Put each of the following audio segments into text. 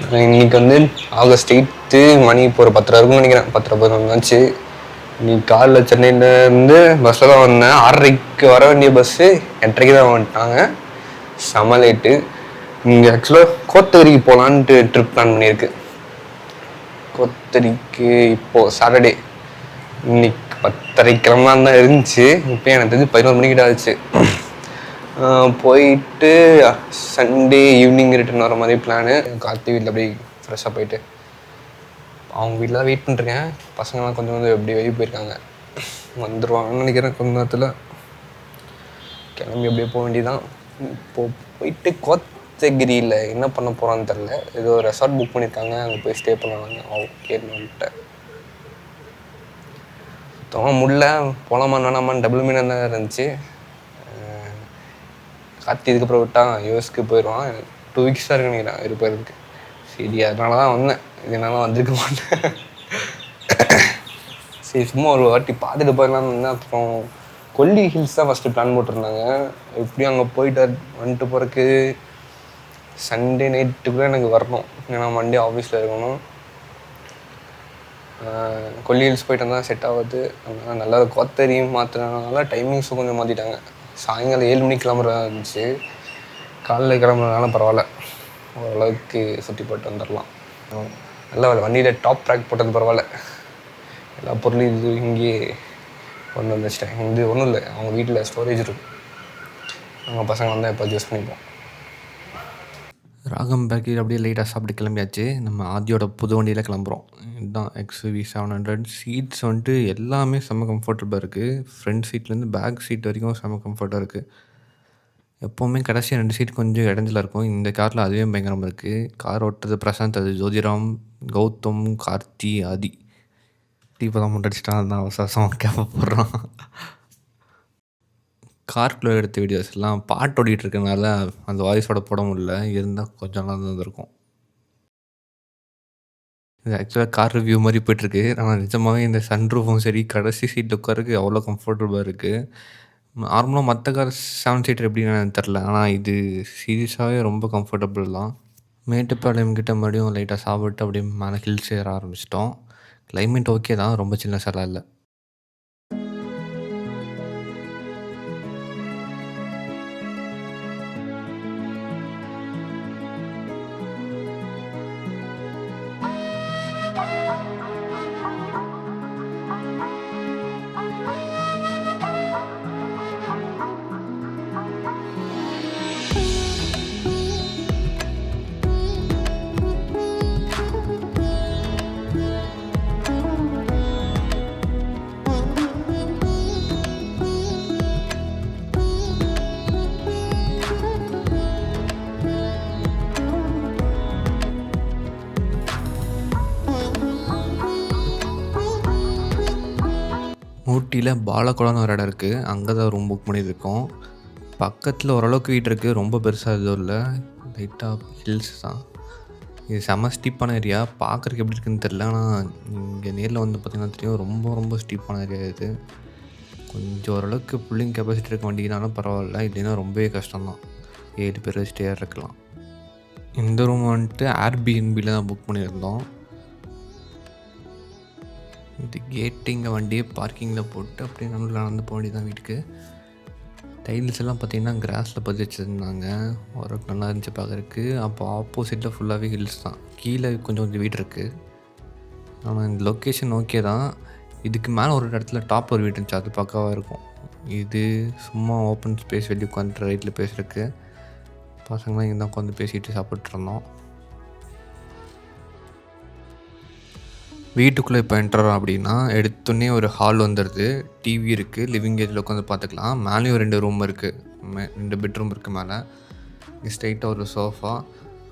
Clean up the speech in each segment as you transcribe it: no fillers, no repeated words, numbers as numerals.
இன்னைக்கு வந்து ஆகஸ்ட் 8 மணி இப்போ ஒரு 10:30 இருக்கும்னு நினைக்கிறேன். 10:30 11 ஆச்சு. இன்னைக்கு காலைல சென்னையிலேருந்து பஸ்ஸில் தான் வந்தேன். 6:30க்கு வர வேண்டிய பஸ்ஸு 8:30க்கு தான் வந்துட்டாங்க. செம லேட்டு. இங்கே ஆக்சுவலாக கோத்தகிரிக்கு போகலான்ட்டு ட்ரிப் பிளான் பண்ணியிருக்கு. கோத்தகிரிக்கு இப்போது சாட்டர்டே இன்னைக்கு 10:30 கிளம்பலாம் தான் இருந்துச்சு. இப்போ எனக்கு தெரிஞ்சு 11 மணிக்கிட்ட ஆச்சு. போயிட்டு சண்டே ஈவினிங் ரிட்டர்ன் வர மாதிரி பிளானு. கார்த்தி வீட்டில் அப்படியே ஃப்ரெஷ்ஷாக போயிட்டு அவங்க வீட்டில் தான் வெயிட் பண்ணிருக்கேன். பசங்களாம் கொஞ்சம் அப்படியே வெளியே போயிருக்காங்க, வந்துடுவாங்கன்னு நினைக்கிறேன். கொஞ்ச நேரத்தில் கிளம்பி அப்படியே போக வேண்டியதான். போயிட்டு கோத்தகிரியில் என்ன பண்ண போகிறான்னு தெரில. ஏதோ ரெசார்ட் புக் பண்ணியிருக்காங்க, அங்கே போய் ஸ்டே பண்ணுவாங்க. ஓகேன்னு வந்துட்டேன். சுத்தமாக முடியல, போகலாமா வேணாமான்னு டபுள் மீனாக தான் இருந்துச்சு. கார்த்தி இதுக்கப்புறம் விட்டான் யூஎஸ்க்கு போயிடுவான். 2 வீக்ஸ் தான் இருக்குன்னு நினைக்கிறேன் இருப்பதுக்கு. சரி அதனால தான் வந்தேன், இதனால வந்திருக்க மாட்டேன். சரி சும்மா ஒரு வாட்டி பார்த்துட்டு போயிடலான்னு இருந்தேன். அப்புறம் கொல்லி ஹில்ஸ் தான் ஃபஸ்ட்டு பிளான் போட்டிருந்தாங்க. எப்படியும் அங்கே போயிட்டு வந்துட்டு போகிறதுக்கு சண்டே நைட்டுக்குள்ளே எனக்கு வரணும், ஏன்னா மண்டே ஆஃபீஸில் இருக்கணும். கொல்லி ஹில்ஸ் போயிட்டு வந்தால் செட் ஆகுது. அதனால் நல்லா கோத்தகிரியும் மாற்றினால டைமிங்ஸும் கொஞ்சம் மாற்றிட்டாங்க. சாயங்காலம் 7 மணிக்கு கிளம்புறதா இருந்துச்சு, காலையில் கிளம்புறதுனால பரவாயில்ல, ஓரளவுக்கு சுற்றி போட்டு வந்துடலாம். நல்லா வண்டியில் டாப் ட்ராக் போட்டது பரவாயில்ல. எல்லா பொருளும் இது இங்கேயே கொண்டு வந்து வச்சிட்டேன். இது ஒன்றும் இல்லை, அவங்க வீட்டில் ஸ்டோரேஜ் இருக்குது, அவங்க பசங்க வந்தால் எப்போ யூஸ் பண்ணிப்போம். ராகம் பேக்கரி அப்படியே லைட்டாக சாப்பிட்டு கிளம்பியாச்சு. நம்ம ஆதியோட புது வண்டியில் கிளம்புறோம். இதுதான் XUV 700. சீட்ஸ் வந்துட்டு எல்லாமே செம்ம கம்ஃபர்டபுளாக இருக்குது. ஃப்ரண்ட் சீட்லேருந்து பேக் சீட் வரைக்கும் செம்ம கம்ஃபர்ட்டாக இருக்குது. எப்போவுமே கடைசி 2 சீட் கொஞ்சம் இடைஞ்சலாக இருக்கும். இந்த காரில் அதுவே பயங்கரமாக இருக்குது. கார் ஓட்டுறது பிரசாந்த், அது ஜோதிராம், கௌதம், கார்த்தி, ஆதி. இப்போ தான் முட்டடிச்சிட்டான், தான் அவசரம் கேப்ப போடுறான். காருக்குள்ளே எடுத்த வீடியோஸ் எல்லாம் பாட்டு ஓடிட்டு இருக்கனால அந்த வாய்ஸோட போட முடியல, இருந்தால் கொஞ்சம் நல்லா இருந்திருக்கும். இது ஆக்சுவலாக கார் ரிவ்யூ மாதிரி போயிட்டுருக்கு. ஆனால் நிஜமாகவே இந்த சன்ரூஃபும் சரி, கடைசி சீட் உட்காருக்கு அவ்வளோ கம்ஃபர்டபுளாக இருக்குது. நார்மலாக மற்ற கார் 7 சீட்டர் எப்படின்னு எனக்கு தெரில, ஆனால் இது சீரியஸாகவே ரொம்ப கம்ஃபர்டபுள் தான். மேட்டுப்பாளையம் கிட்ட மறுபடியும் லைட்டாக சாப்பிட்டு அப்படியே மேலே ஹில்ஸ் ஏற ஆரம்பிச்சிட்டோம். கிளைமேட் ஓகே தான், ரொம்ப சின்ன சலாக இல்லை. ஊட்டியில் பாலக்குளம்னு ஒரு இடம் இருக்குது, அங்கே தான் ரூம் புக் பண்ணியிருக்கோம். பக்கத்தில் ஓரளவுக்கு வீடு இருக்குது, ரொம்ப பெருசாக எதுவும் இல்லை, லைட்டாக ஹில்ஸ் தான். இது செம்ம ஸ்டீப்பான ஏரியா, பார்க்குறதுக்கு எப்படி இருக்குன்னு தெரில, ஆனால் இங்கே நேரில் வந்து பார்த்திங்கன்னா தெரியும், ரொம்ப ரொம்ப ஸ்டீப்பான ஏரியா இது. கொஞ்சம் ஓரளவுக்கு புல்லிங் கெப்பாசிட்டி இருக்க வண்டினாலும் பரவாயில்ல, இல்லைன்னா ரொம்பவே கஷ்டம்தான். 7 பேர் ஸ்டே இருக்கலாம். இந்த ரூம் வந்துட்டு ஏர்பிஎன்பியில் தான் புக் பண்ணியிருந்தோம். இது கேட்டு இங்கே வண்டியை பார்க்கிங்கில் போட்டு அப்படியே நல்லா நடந்து போக வேண்டியதான் வீட்டுக்கு. டைல்ஸ் எல்லாம் பார்த்திங்கன்னா கிராஸில் பதிச்சு வச்சுருந்தாங்க, ஓரளவுக்கு நல்லா இருந்துச்சு பார்க்குறதுக்கு. அப்போ ஆப்போசிட்டில் ஃபுல்லாகவே ஹில்ஸ் தான், கீழே கொஞ்சம் கொஞ்சம் வீடு இருக்குது. ஆனால் இந்த லொக்கேஷன் ஓகே தான். இதுக்கு மேலே ஒரு இடத்துல டாப் ஒரு வீடு இருந்துச்சு, அது பக்காவாக இருக்கும். இது சும்மா ஓப்பன் ஸ்பேஸ், வெளியே உட்காந்துட்டு ரைட்டில் பேசுகிறதுக்கு. பசங்களாம் இங்கே தான் உட்காந்து பேசிகிட்டு சாப்பிட்ருந்தோம். வீட்டுக்குள்ளே இப்போ என்ட்ரோம் அப்படின்னா எடுத்தோடனே ஒரு ஹால் வந்துடுது, டிவி இருக்குது, லிவிங் ஏரியாவில் உட்காந்து பார்த்துக்கலாம். மேலேயும் 2 ரூம் இருக்குது, 2 பெட்ரூம் இருக்குது மேலே. ஸ்ட்ரைட்டாக ஒரு சோஃபா,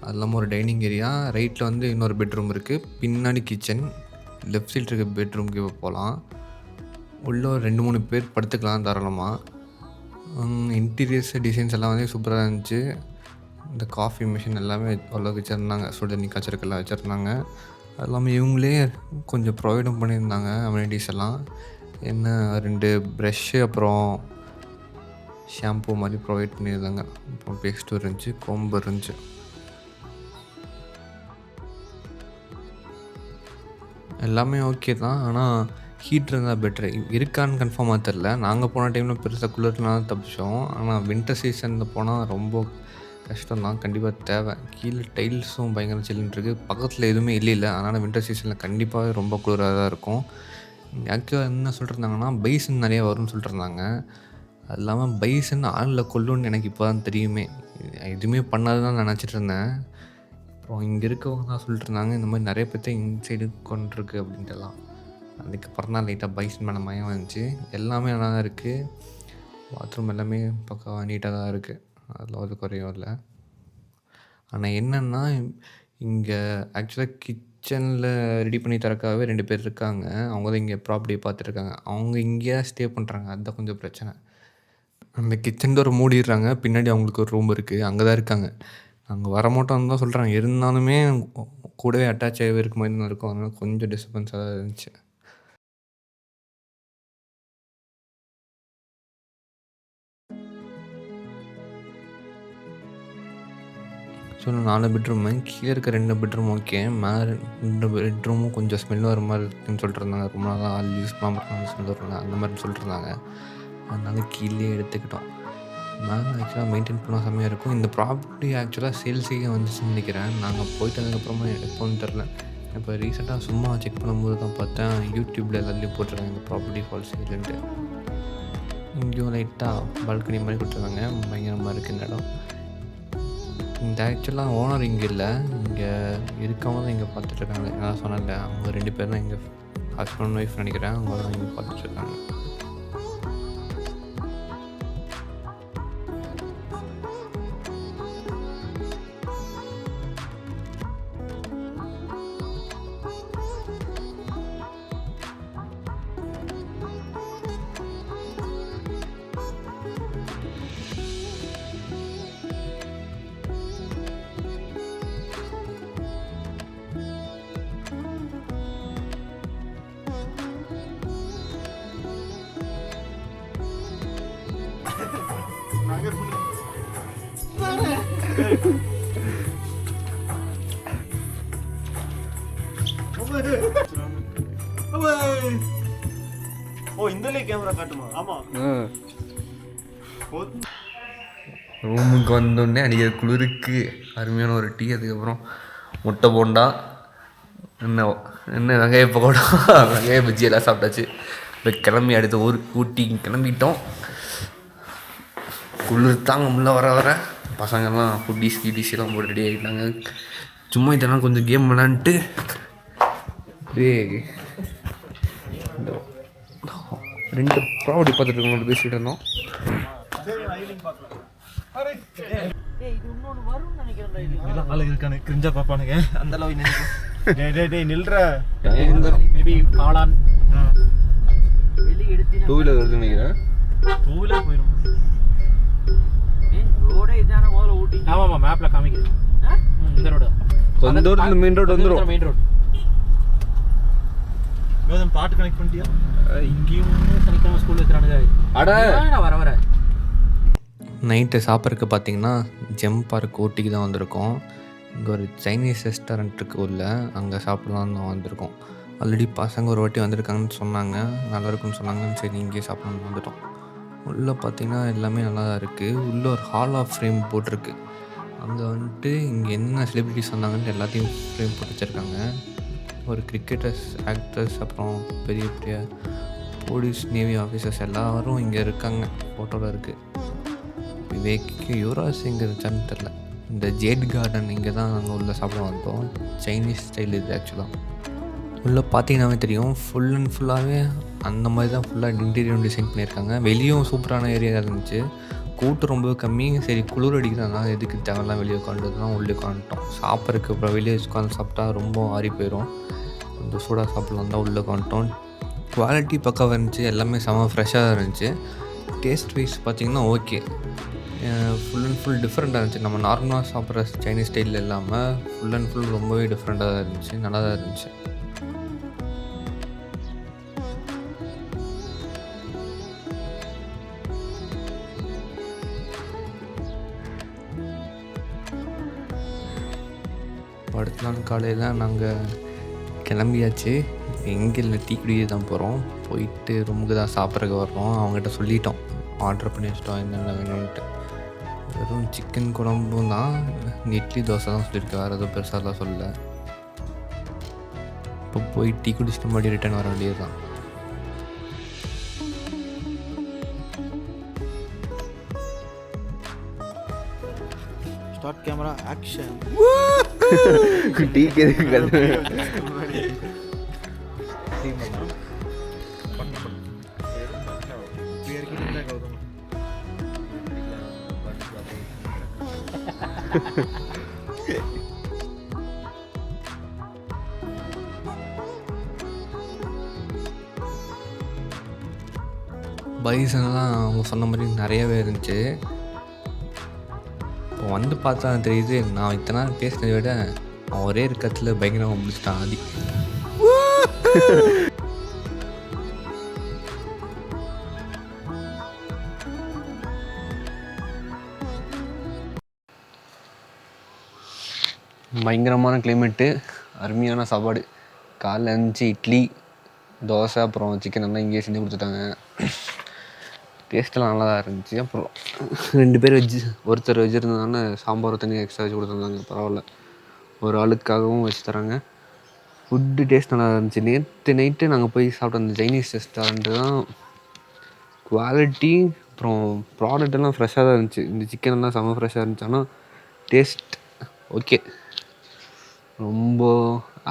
அது இல்லாமல் ஒரு டைனிங் ஏரியா, ரைட்டில் வந்து இன்னொரு பெட்ரூம் இருக்குது, பின்னாடி கிச்சன், லெஃப்ட் சைட் இருக்க பெட்ரூம்க்கு இப்போ போகலாம். உள்ளே ஒரு 2-3 பேர் படுத்துக்கலாம் தாராளமாக. இன்டீரியர்ஸ் டிசைன்ஸ் எல்லாம் வந்து சூப்பராக இருந்துச்சு. இந்த காஃபி மிஷின் எல்லாமே அவ்வளோக்கு வச்சுருந்தாங்க, சுடு தண்ணி காய்ச்சறக்கெல்லாம் வச்சுருந்தாங்க. அது இல்லாமல் இவங்களே கொஞ்சம் ப்ரொவைடும் பண்ணியிருந்தாங்க அமெனிட்டிஸ் எல்லாம். என்ன 2 ப்ரெஷ்ஷு அப்புறம் ஷாம்பூ மாதிரி ப்ரொவைட் பண்ணியிருந்தாங்க. அப்புறம் பேஸ்ட்டும் இருந்துச்சு, கோம்பு இருந்துச்சு. எல்லாமே ஓகே தான். ஆனால் ஹீட் இருந்தால் பெட்ரு. இருக்கான்னு கன்ஃபார்மாக தெரில. நாங்கள் போன டைமில் பெருசாக குளிர்லாம் தப்பிச்சோம். ஆனால் வின்டர் சீசனில் போனால் ரொம்ப கஷ்டம் தான். கண்டிப்பாக தேவை. கீழே டைல்ஸும் பயங்கர சில்லுன்னு இருக்குது. பக்கத்தில் எதுவுமே இல்லைல்ல. அதனால் வின்டர் சீசனில் கண்டிப்பாகவே ரொம்ப குளிராக தான் இருக்கும். ஆக்சுவலாக என்ன சொல்லிட்டுருந்தாங்கன்னா பைசன் நிறையா வரும்னு சொல்லிட்டுருந்தாங்க. அது இல்லாமல் பைசன் ஆளில் கொல்லுன்னு எனக்கு இப்போ தான் தெரியுமே. எதுவுமே பண்ணாது தான் நினச்சிட்டு இருந்தேன். அப்புறம் இங்கே இருக்கவங்க தான் சொல்லிட்டு இருந்தாங்க இந்த மாதிரி நிறைய பேர்த்த இன்சைடு கொண்டிருக்கு அப்படின்ட்டுலாம். அதுக்கப்புறம் தான் லைட்டாக பைசன் மேலே மயம் வந்துச்சு. எல்லாமே நல்லா தான் இருக்குது. பாத்ரூம் எல்லாமே பக்காவாக நீட்டாக தான் இருக்குது. அதில் ஒரு குறையும் இல்லை. ஆனால் என்னென்னா இங்கே ஆக்சுவலாக கிச்சனில் ரெடி பண்ணி தரக்காகவே 2 பேர் இருக்காங்க. அவங்க தான் இங்கே ப்ராப்பர்ட்டியை பார்த்துட்ருக்காங்க. அவங்க இங்கேயே ஸ்டே பண்ணுறாங்க. அதுதான் கொஞ்சம் பிரச்சனை. அந்த கிச்சன் டோரை மூடிடுறாங்க. பின்னாடி அவங்களுக்கு ஒரு ரூம் இருக்குது. அங்கே தான் இருக்காங்க. நாங்கள் வரமாட்டோம்னு தான் சொல்கிறாங்க. இருந்தாலுமே கூடவே அட்டாச் ஆகி இருக்க மாதிரி தான் இருக்கும். அதனால் கொஞ்சம் டிஸ்டர்பன்ஸாக தான் இருந்துச்சு. So 4 bedroom. கீழே இருக்க 2 பெட்ரூம் ஓகே. மேலே 2 பெட்ரூமும் கொஞ்சம் ஸ்மெல் வர மாதிரி இருக்குன்னு சொல்லிட்டு இருந்தாங்க. ரொம்ப நாளாக ஆள் யூஸ் பண்ணாமல் இருக்காங்க ஸ்மெல் வருங்க அந்த மாதிரி சொல்லிட்டு இருந்தாங்க. அதனால கீழே எடுத்துக்கிட்டோம். மேலே ஆக்சுவலாக மெயின்டைன் பண்ணால் செம்மையாக இருக்கும். இந்த ப்ராப்பர்ட்டி ஆக்சுவலாக சேல்ஸுக்கே வந்துச்சுன்னு நினைக்கிறேன். நாங்கள் போயிட்டு வந்ததுக்கப்புறமா எப்போன்னு தெரில. இப்போ ரீசெண்டாக சும்மா செக் பண்ணும்போது தான் பார்த்தேன் யூடியூப்பில் எல்லாத்துலேயும் போட்டிருக்காங்க இந்த ப்ராப்பர்ட்டி ஃபால் சேல்ன்ட்டு. இங்கேயும் லைட்டாக பால்கனி மாதிரி கொடுத்துருக்காங்க. பயங்கரமாக இருக்குது இந்த இடம். இந்த ஆக்சுவலாக ஓனர் இங்கே இல்லை. இங்கே இருக்கவங்க தான் இங்கே பார்த்துட்ருக்காங்க. நான் சொன்னேன்ல அவங்க 2 பேர் தான் இங்கே ஹஸ்பண்ட் ஒய்ஃப் நினைக்கிறேன். அவங்க தான் இங்கே பார்த்துட்ருக்காங்க. ரூமுக்கு வந்தோடனே அடிக்கிற குளிருக்கு அருமையான ஒரு டீ. அதுக்கப்புறம் முட்டை போண்டா, என்ன வெங்காய பக்கோடா, வெங்காய பஜ்ஜி எல்லாம் சாப்பிட்டாச்சு. இப்போ கிளம்பி அடுத்த ஊட்டி கிளம்பிட்டோம். குளிர் தாங்க முள்ள வர பசங்கள்லாம் ஃபுட்டீஸ் கீட்டீஸ்லாம் போட்டு ரெடி ஆகிட்டாங்க. சும்மா இதெல்லாம் கொஞ்சம் கேம் விளாண்டுட்டு இந்த 2 ப்ராப்பர்ட்டி பார்த்துட்டு இருக்கவங்க பேசிகிட்டு இருந்தோம். அந்த அளவு நில்ற மேபி காளான் டூ வீலர் வருதுன்னு நினைக்கிறேன். டூ வீலர் போயிடும். ஆமாம் மேப்பில் காமிக்குது. இந்த ரோடு கொஞ்ச தூரத்தில் மெயின் ரோடு வந்துடும். மெயின் ரோடு பாட்டு கனெக்ட் பண்ணிட்டியா? இங்கேயும் சனிக்கிழமை ஸ்கூல் வைக்கிறானுங்க. வர வர நைட்டு சாப்பிட்றதுக்கு பார்த்தீங்கன்னா ஜெம் பார்க் ஊட்டிக்கு தான் வந்திருக்கோம். இங்கே ஒரு சைனீஸ் ரெஸ்டாரண்ட் இருக்குது உள்ள, அங்கே சாப்பிட்லான்னு தான் வந்திருக்கோம். ஆல்ரெடி பசங்க ஒரு வாட்டி வந்திருக்காங்கன்னு சொன்னாங்க, நல்லாயிருக்குன்னு சொன்னாங்க. சரி இங்கேயே சாப்பிட்லான்னு வந்துட்டோம். உள்ளே பார்த்தீங்கன்னா எல்லாமே நல்லா தான் இருக்குது. உள்ளே ஒரு ஹால் ஆஃப் ஃப்ரேம் போட்டிருக்கு. அங்கே வந்துட்டு இங்கே என்ன செலிப்ரிட்டிஸ் வந்தாங்கன்ட்டு எல்லாத்தையும் ஃப்ரேம் போட்டு வச்சுருக்காங்க. ஒரு கிரிக்கெட்டர்ஸ், ஆக்டர்ஸ், அப்புறம் பெரிய பெரிய போலீஸ், நேவி ஆஃபீஸர்ஸ் எல்லாரும் இங்கே இருக்காங்க. ஃபோட்டோவில் இருக்குது. விவேக்கு யுவராஜ் எங்கே இருந்துச்சான்னு தெரில. இந்த ஜேட் கார்டன் இங்கே தான் நாங்கள் உள்ளே சாப்பிட வந்தோம். சைனீஸ் ஸ்டைல் இது ஆக்சுவலாக. உள்ளே பார்த்தீங்கன்னாவே தெரியும், ஃபுல் அண்ட் ஃபுல்லாகவே அந்த மாதிரி தான் ஃபுல்லாக இன்டீரியரும் டிசைன் பண்ணியிருக்காங்க. வெளியும் சூப்பரான ஏரியா இருந்துச்சு. கூட்டம் ரொம்ப கம்மி. சரி குளிர் அடிக்கிறதுனால எதுக்கு தேவையெல்லாம் வெளியே உட்காந்துதான் உள்ளே உட்காந்துட்டோம். சாப்பிட்றதுக்கு அப்புறம் வெளியே உட்காந்து சாப்பிட்டா ரொம்ப ஆறி போயிடும். இந்த சூடாக சாப்பிட்லாம் தான் உள்ளே உட்காந்துட்டோம். குவாலிட்டி பக்காவாக இருந்துச்சு. எல்லாமே செம்ம ஃப்ரெஷ்ஷாக தான் இருந்துச்சு. டேஸ்ட் வைஸ் பார்த்திங்கன்னா ஓகே. ஃபுல் அண்ட் ஃபுல் டிஃப்ரெண்ட்டாக இருந்துச்சு. நம்ம நார்மலாக சாப்பிட்ற சைனீஸ் ஸ்டைலில் இல்லாமல் ஃபுல் அண்ட் ஃபுல் ரொம்பவே டிஃப்ரெண்ட்டாக தான் இருந்துச்சு. நல்லா தான் இருந்துச்சு. அடுத்த நாள் காலையில் நாங்கள் கிளம்பியாச்சு. எங்கே இல்லை, டீ குடிக்க தான் போகிறோம். போயிட்டு ரூமுக்கு தான் சாப்பிட்றதுக்கு வர்றோம். அவங்ககிட்ட சொல்லிட்டோம், ஆர்டர் பண்ணி வச்சிட்டோம் என்னென்ன வேணும்ன்ட்டு. வெறும் சிக்கன் குழம்பும் தான், இட்லி தோசை தான் சொல்லியிருக்கேன், வேறு எதுவும் பெருசாலாம் சொல்லலை. இப்போ போய் டீ குடிச்சிட்டு மறுபடியும் ரிட்டர்ன் வர வேண்டியது தான். Start camera action. டீ கேட்குறது பைசன்லாம் அவங்க சொன்ன மாதிரி நிறையவே இருந்துச்சு. இப்போ வந்து பார்த்தா தெரியுது, நான் இத்தனை நாள் பேசினதை விட அவன் ஒரே இருக்கத்தில் பயங்கரமாக முடிச்சிட்டான் ஆதி. பயங்கரமான கிளைமேட்டு, அருமையான சாப்பாடு. காலைல இருந்துச்சு இட்லி தோசை, அப்புறம் சிக்கன் எல்லாம் இங்கேயே செஞ்சு கொடுத்துட்டாங்க. டேஸ்ட்டெல்லாம் நல்லா தான் இருந்துச்சு. அப்புறம் 2 பேர் ஒருத்தர் வெஜ் இருந்ததுனால சாம்பார் தனியாக எக்ஸ்ட்ரா வச்சு கொடுத்துருந்தாங்க. பரவாயில்ல, ஒரு ஆளுக்காகவும் வச்சு தராங்க. ஃபுட்டு டேஸ்ட் நல்லா இருந்துச்சு. நேற்று நைட்டு நாங்கள் போய் சாப்பிட்ட அந்த சைனீஸ் ரெஸ்டாரண்ட்டு தான் குவாலிட்டி, அப்புறம் ப்ராடக்ட் எல்லாம் ஃப்ரெஷ்ஷாக தான் இருந்துச்சு. இந்த சிக்கன் எல்லாம் செம்ம ஃப்ரெஷ்ஷாக இருந்துச்சு. ஆனால் டேஸ்ட் ஓகே, ரொம்ப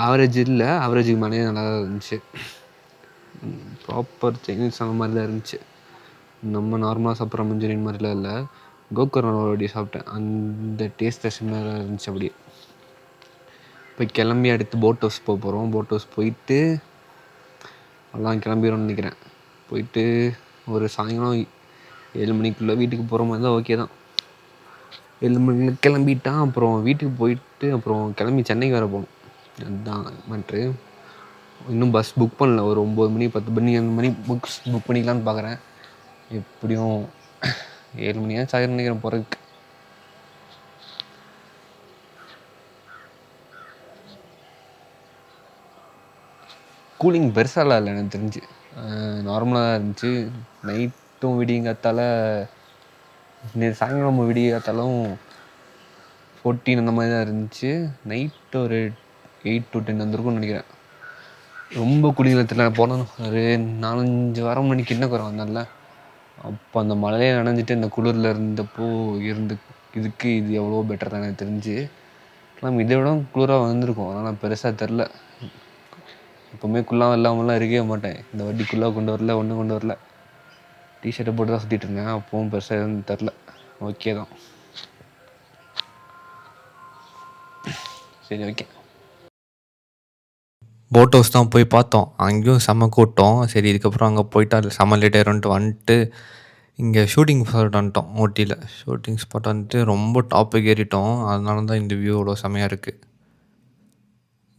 ஆவரேஜ் இல்லை, ஆவரேஜுக்கு மேலேயே நல்லா தான் இருந்துச்சு. ப்ராப்பர் சைனீஸ் அந்த மாதிரி தான் இருந்துச்சு. நம்ம நார்மலாக சாப்பிட்ற மஞ்சூரியன் மாதிரிலாம் இல்லை. கோகர்ணா ஒரு சாப்பிட்டேன், அந்த டேஸ்ட் சிம்லராக இருந்துச்சு. அப்படியே போய் கிளம்பி அடுத்து போட் ஹவுஸ் போக போகிறோம். போட் ஹவுஸ் போயிட்டு எல்லாம் கிளம்பிடும்னு நினைக்கிறேன். போயிட்டு ஒரு சாயங்காலம் 7 மணிக்குள்ளே வீட்டுக்கு போகிற மாதிரி தான் ஓகே தான். 7 மணிக்கு கிளம்பிட்டான். அப்புறம் வீட்டுக்கு போயிட்டு அப்புறம் கிளம்பி சென்னைக்கு வேறு போகணும். அதுதான் மேட்ரு. இன்னும் பஸ் புக் பண்ணல. ஒரு 9 மணி 10 மணி அந்த மணி புக் பண்ணிக்கலான்னு பார்க்குறேன். எப்படியும் 7 மணியாச்சும் ஆயிரம் நினைக்கிறேன் போகிறதுக்கு. கூலிங் பெருசாலாம் இல்லை எனக்கு தெரிஞ்சு, நார்மலாக தான் இருந்துச்சு. நைட்டும் விடியங்காத்தால சாயங்காலம் விடியங்காத்தாலும் 14 அந்த மாதிரி தான் இருந்துச்சு. நைட்டு ஒரு 8 to 10 வந்திருக்கும்னு நினைக்கிறேன். ரொம்ப குளிர்காலத்தில் போனோம். ஒரு 4-5 வாரம் மணிக்கு என்ன குறை வந்தால, அப்போ அந்த மழையை நனைஞ்சிட்டு அந்த குளிரில் இருந்தப்போ இதுக்கு இது எவ்வளோ பெட்டர் தான் எனக்கு தெரிஞ்சு. நம்ம இதை விட குளிராக வந்திருக்கும், அதனால் பெருசாக தெரில. எப்போவுமே குள்ளாக இல்லாமலாம் இருக்கவே மாட்டேன். இந்த வாட்டி குள்ளாக கொண்டு வரல, ஒன்றும் கொண்டு வரல. டிஷர்ட்டை போட்டு தான் சுற்றிட்டு இருந்தேன். அப்போவும் பெருசாக எதுவும் தெரில, ஓகே தான். சரி, ஓகே. போட் ஹவுஸ் தான் போய் பார்த்தோம். அங்கேயும் செம்ம கூட்டம். சரி, இதுக்கப்புறம் அங்கே போயிட்டா செம்ம லேட் ஆயிரும்ன்ட்டு வந்துட்டு இங்கே ஷூட்டிங் ஸ்பாட் வந்துட்டோம். ஊட்டியில் ஷூட்டிங் ஸ்பாட் வந்துட்டு ரொம்ப டாப்புக்கு ஏறிட்டோம். அதனால தான் இந்த வியூ அவ்வளோ செம்மையாக இருக்குது.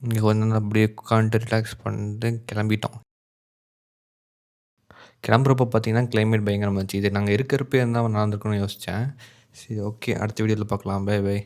இங்கே கொஞ்ச நேரம் அப்படியே உட்காந்துட்டு ரிலாக்ஸ் பண்ணிட்டு கிளம்பிட்டோம். கிளம்புறப்போ பார்த்தீங்கன்னா கிளைமேட் பயங்கரமாக இருந்துச்சு. இது நாங்கள் இருக்கிறப்ப இருந்தால் நடந்துருக்குன்னு யோசித்தேன். சரி, ஓகே, அடுத்த வீடியோவில் பார்க்கலாம். Bye by.